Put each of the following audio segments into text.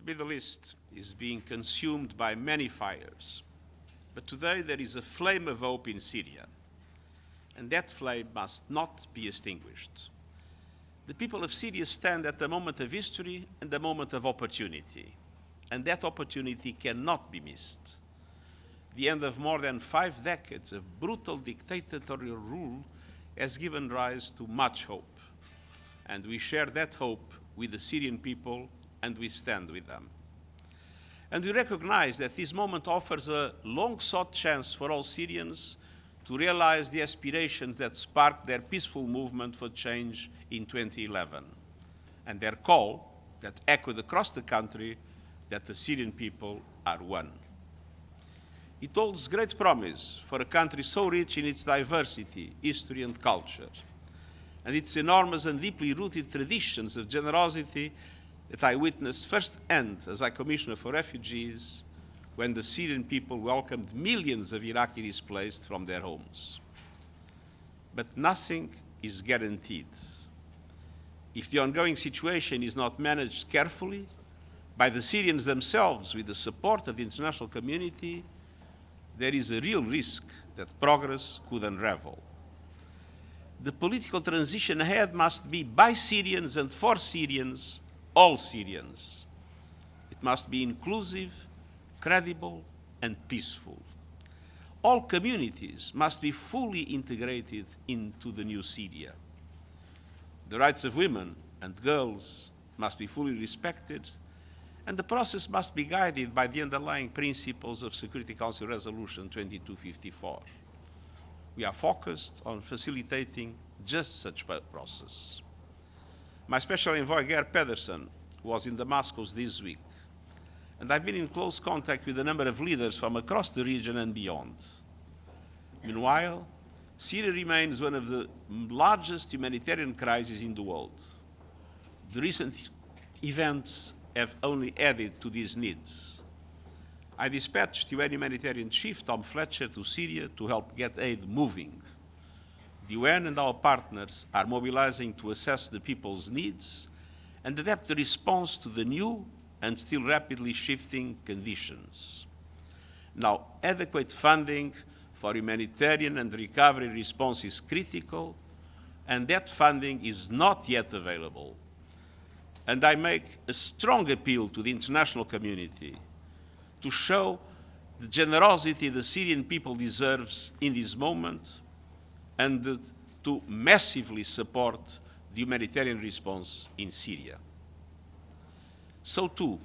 The Middle East is being consumed by many fires, but today there is a flame of hope in Syria, and that flame must not be extinguished. The people of Syria stand at a moment of history and a moment of opportunity, and that opportunity cannot be missed. The end of more than 5 decades of brutal dictatorial rule has given rise to much hope, and we share that hope with the Syrian people, and we stand with them. And we recognize that this moment offers a long-sought chance for all Syrians to realize the aspirations that sparked their peaceful movement for change in 2011, and their call that echoed across the country that the Syrian people are one. It holds great promise for a country so rich in its diversity, history, and culture, and its enormous and deeply rooted traditions of generosity that I witnessed firsthand as High Commissioner for Refugees when the Syrian people welcomed millions of Iraqi displaced from their homes. But nothing is guaranteed. If the ongoing situation is not managed carefully by the Syrians themselves with the support of the international community, there is a real risk that progress could unravel. The political transition ahead must be by Syrians and for Syrians, all Syrians. It must be inclusive, credible, and peaceful. All communities must be fully integrated into the new Syria. The rights of women and girls must be fully respected, and the process must be guided by the underlying principles of Security Council Resolution 2254. We are focused on facilitating just such a process. My Special Envoy, Geir Pedersen, was in Damascus this week, and I've been in close contact with a number of leaders from across the region and beyond. Meanwhile, Syria remains one of the largest humanitarian crises in the world. The recent events have only added to these needs. I dispatched UN Humanitarian Chief Tom Fletcher to Syria to help get aid moving. The UN and our partners are mobilizing to assess the people's needs and adapt the response to the new and still rapidly shifting conditions. Now, adequate funding for humanitarian and recovery response is critical, and that funding is not yet available. And I make a strong appeal to the international community to show the generosity the Syrian people deserves in this moment and to massively support the humanitarian response in Syria. So too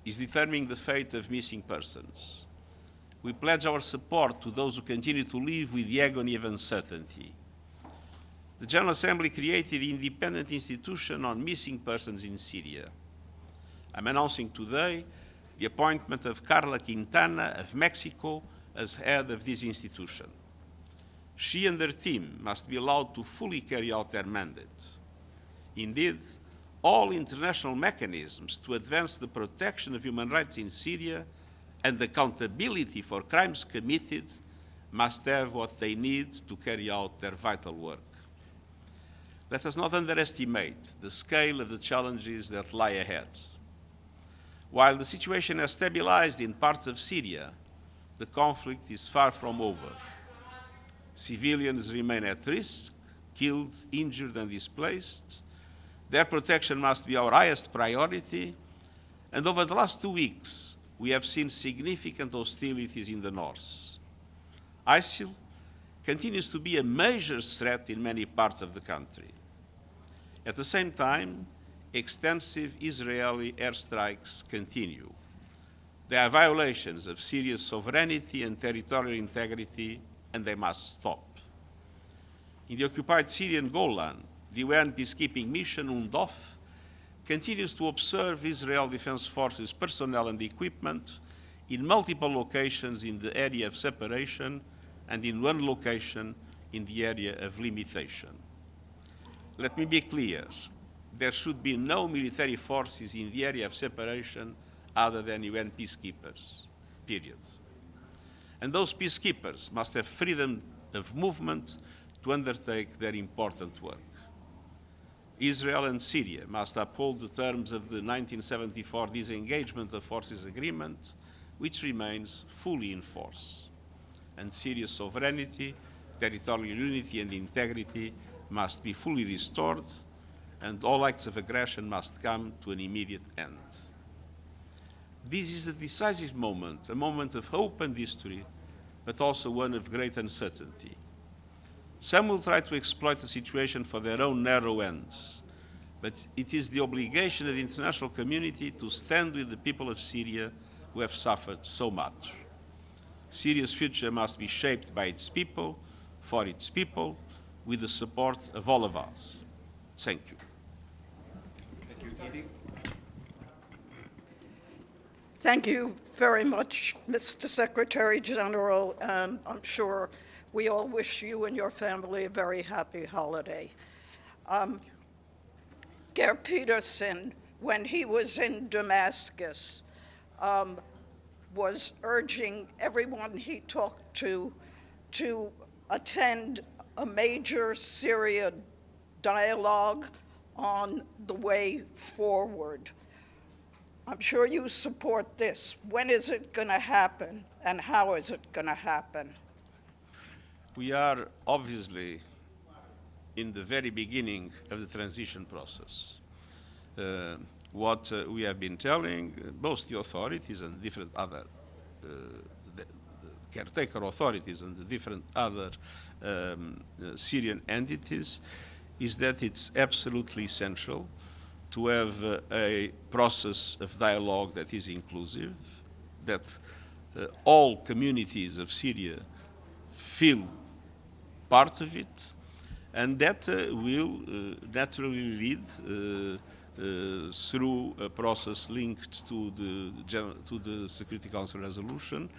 is determining the fate of missing persons. We pledge our support to those who continue to live with the agony of uncertainty. The General Assembly created the independent institution on missing persons in Syria. I'm announcing today the appointment of Carla Quintana of Mexico as head of this institution. She and her team must be allowed to fully carry out their mandate. Indeed, all international mechanisms to advance the protection of human rights in Syria and accountability for crimes committed must have what they need to carry out their vital work. Let us not underestimate the scale of the challenges that lie ahead. While the situation has stabilized in parts of Syria, the conflict is far from over. Civilians remain at risk, killed, injured, and displaced. Their protection must be our highest priority, and over the last 2 weeks, we have seen significant hostilities in the north. ISIL continues to be a major threat in many parts of the country. At the same time, extensive Israeli airstrikes continue. They are violations of Syria's sovereignty and territorial integrity, and they must stop. In the occupied Syrian Golan, the UN peacekeeping mission, UNDOF, continues to observe Israel Defense Forces personnel and equipment in multiple locations in the area of separation and in one location in the area of limitation. Let me be clear, there should be no military forces in the area of separation other than UN peacekeepers, period. And those peacekeepers must have freedom of movement to undertake their important work. Israel and Syria must uphold the terms of the 1974 Disengagement of Forces Agreement, which remains fully in force. And Syria's sovereignty, territorial unity and integrity must be fully restored, and all acts of aggression must come to an immediate end. This is a decisive moment, a moment of hope and history, but also one of great uncertainty. Some will try to exploit the situation for their own narrow ends, but it is the obligation of the international community to stand with the people of Syria who have suffered so much. Syria's future must be shaped by its people, for its people, with the support of all of us. Thank you. Thank you, DD. Thank you very much, Mr. Secretary-General, and I'm sure we all wish you and your family a very happy holiday. Geert Peterson, when he was in Damascus, was urging everyone he talked to attend a major Syria dialogue on the way forward. I'm sure you support this. When is it going to happen, and how is it going to happen? We are obviously in the very beginning of the transition process. What we have been telling both the authorities and different other the caretaker authorities and the different other Syrian entities is that it's absolutely essential to have a process of dialogue that is inclusive, that all communities of Syria feel part of it, and that will naturally lead through a process linked to the Security Council resolution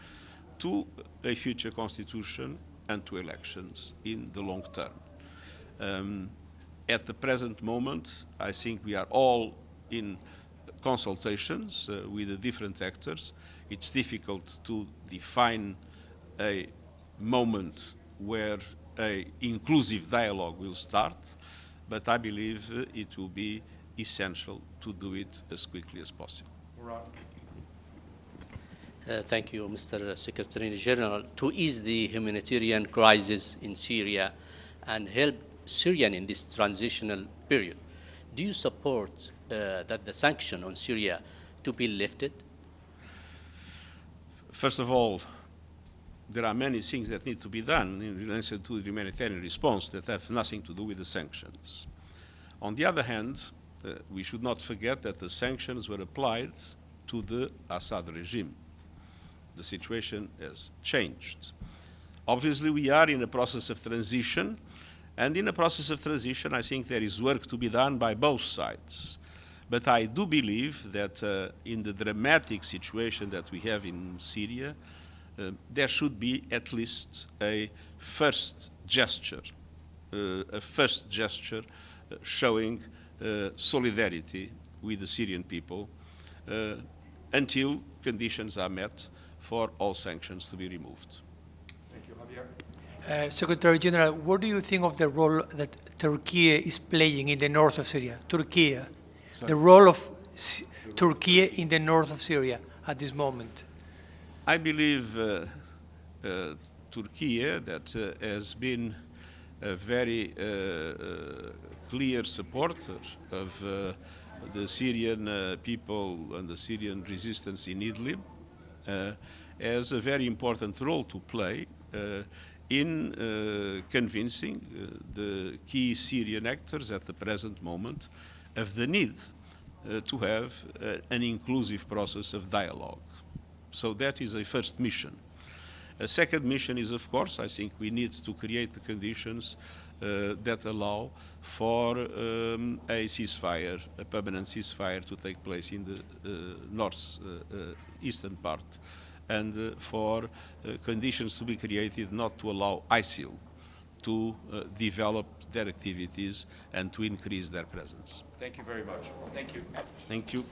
to a future constitution and to elections in the long term. At the present moment, I think we are all in consultations with the different actors. It's difficult to define a moment where an inclusive dialogue will start, but I believe it will be essential to do it as quickly as possible. Thank you, Mr. Secretary-General. To ease the humanitarian crisis in Syria and help Syrians in this transitional period, do you support that the sanction on Syria to be lifted? First of all, there are many things that need to be done in relation to the humanitarian response that have nothing to do with the sanctions. On the other hand, we should not forget that the sanctions were applied to the Assad regime. The situation has changed. Obviously, we are in a process of transition, and in a process of transition, I think there is work to be done by both sides. But I do believe that in the dramatic situation that we have in Syria, there should be at least a first gesture showing solidarity with the Syrian people until conditions are met for all sanctions to be removed. Thank you, Javier. Secretary-General, what do you think of the role that Turkey is playing in the north of Syria? Turkey, the role of Turkey in the north of Syria at this moment? I believe Turkey, that has been a very clear supporter of the Syrian people and the Syrian resistance in Idlib, has a very important role to play in convincing the key Syrian actors at the present moment of the need to have an inclusive process of dialogue. So that is a first mission. A second mission is, of course, I think we need to create the conditions that allow for a ceasefire, a permanent ceasefire to take place in the north-eastern part, and for conditions to be created not to allow ISIL to develop their activities and to increase their presence. Thank you very much. Thank you. Thank you.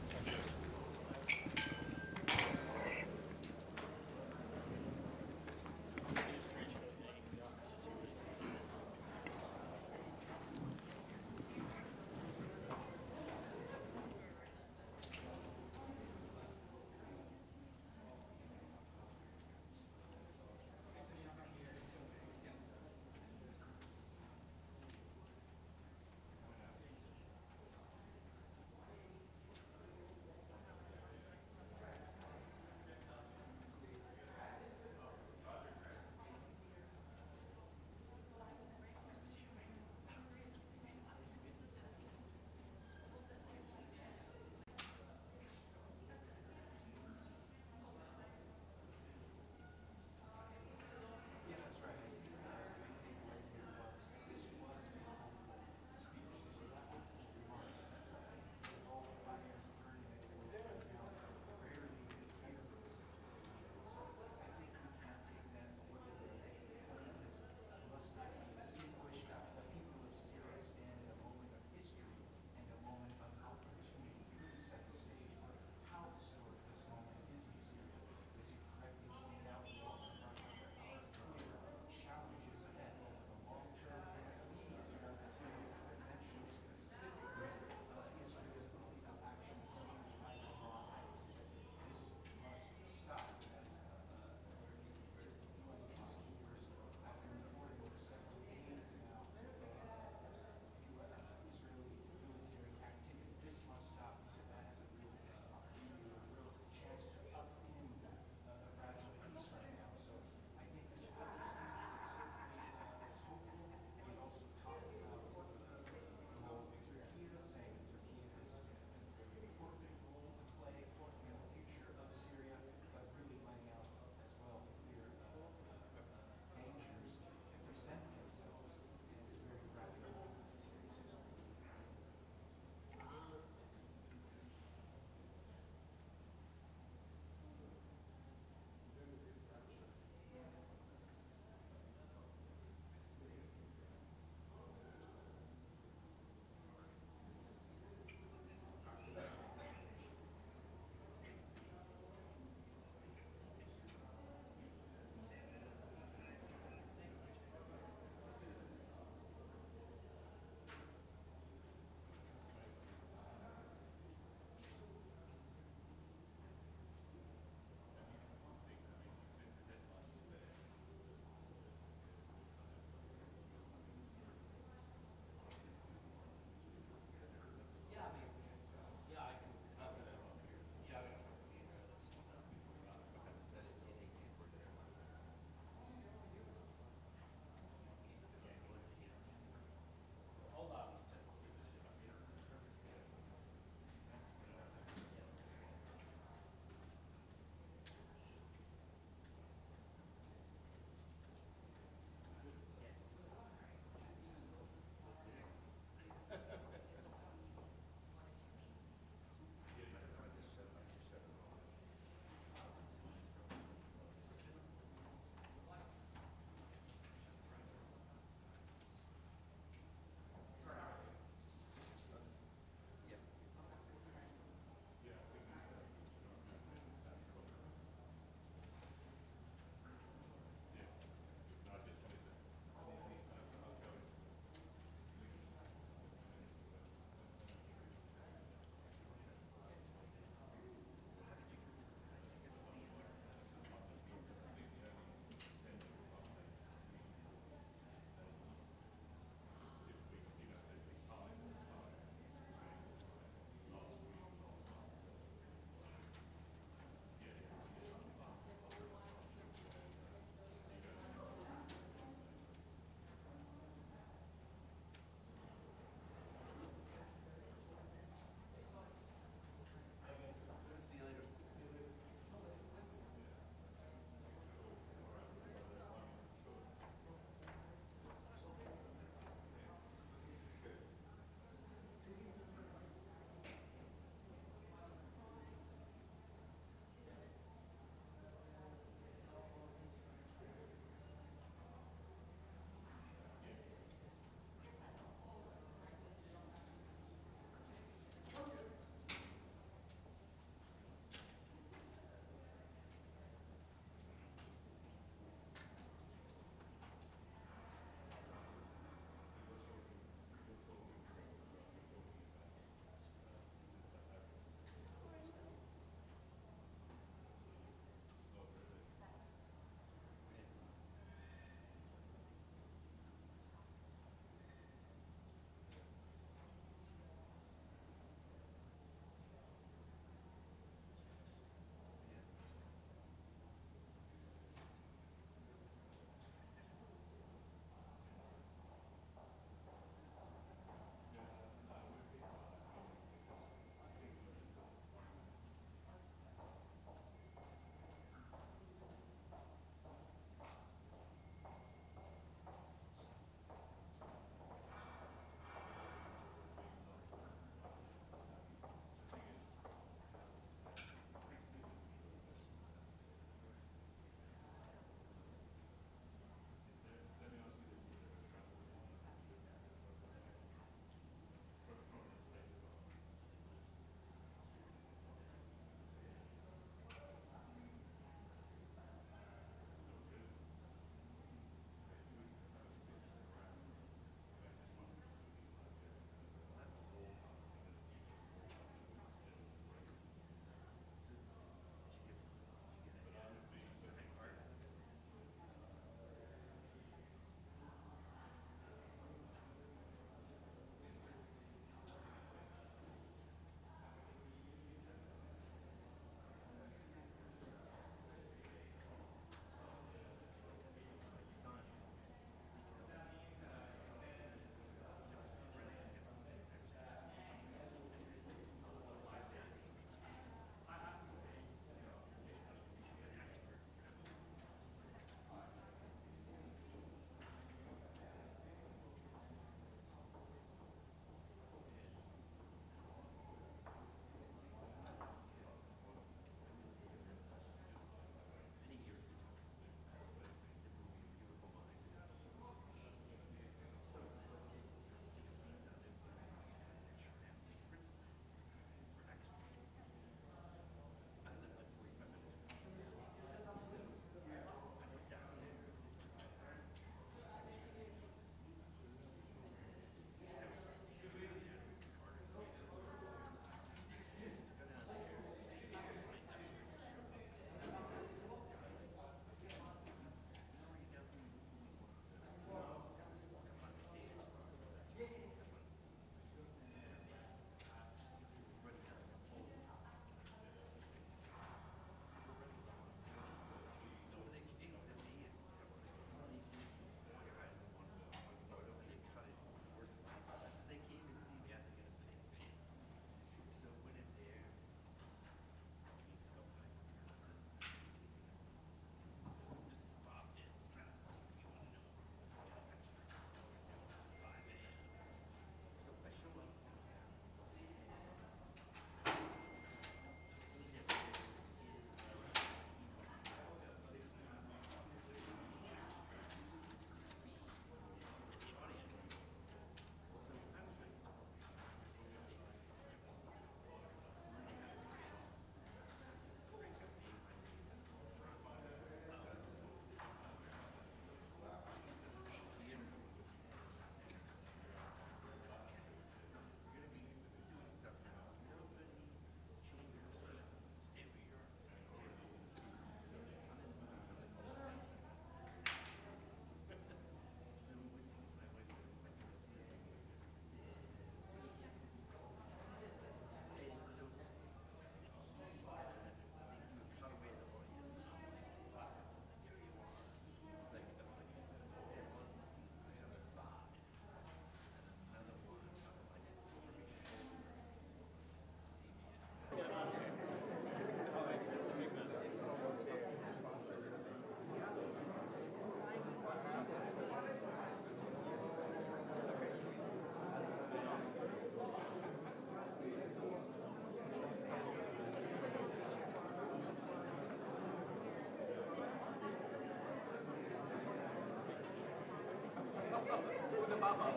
the Paphos.